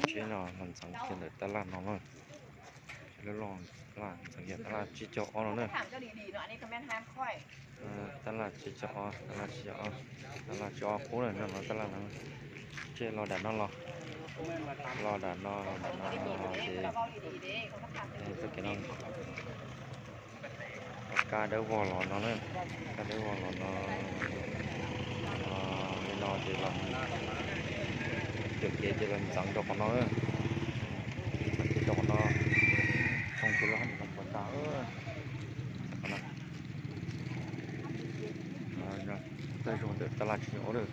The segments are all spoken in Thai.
chế nào mình sáng kiến để ta làm nó thôiแล้วลองตลาดสังเกตตลาดจีเจาะเนาะเนี่ย ถามเจ้าดีๆเนาะอันนี้คอมเมนต์ห้ามค่อย ตลาดจีเจาะตลาดจีเจาะตลาดจีเจาะโค้งเลยเนาะตลาดนั้นเจ๊รอดันนอนรอดันนอนรอเจ๊ เราเบาดีๆเด้เขาก็ถาม สังเกตนอนกาเดวอลล์เนาะเนี่ยกาเดวอลล์เนาะไม่รอเจ๊รอเดี๋ยวเจ๊จะเป็นสังดอกเนาะดอกเนาะkhông chỉ lo hành động quảng cáo rồi đây rồi được ta là chỉ có được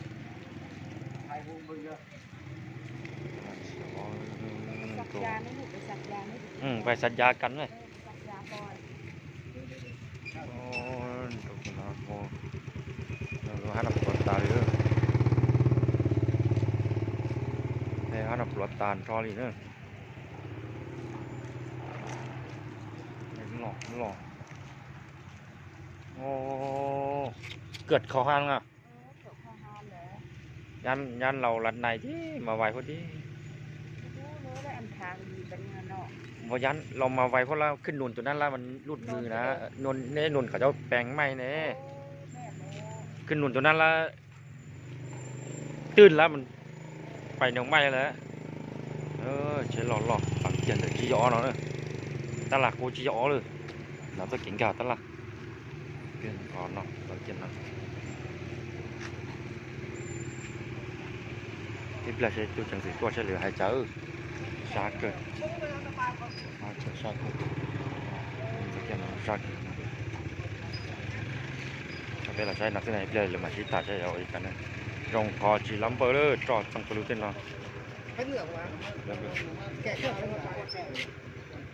phải sạch da cắn này hai nắp lót tàn nữa đây hai nắp lót tàn cho đi nữaหล่อโอ้เกิดคอหันอ่ะยันเราลัดในที่มาไวพอดีพอยันเรามาไวเพราะเราขึ้นนุนตัวนั้นแล้วมันรุดมือนะนุนเนี่ยนุนเขาจะแปลงไม่เนี่ยขึ้นนุนตัวนั้นแล้วตื้นแล้วมันไปหนองไม้แล้วใช้หล่อฝังเกียนแต่จีอ๋อเนาะตลาดโคจีอ๋อเลยเราจะกินกาตลาดเปลี่ยนก่อนเนาะเรากินนะที่เปลี่ยนใช้จุดจังสีตัวใช้เหลือให้เจอชาเกิดชาเกิดจะกินนะชาเกิดถ้าเป็นเราใช้หนักที่ไหนเปลี่ยนหรือมาชิตาใช้เอาอีกกันนะรองคอจีลัมเบอร์เลยจอดตั้งกระดูกเต้นเนาะแกะเครื่อง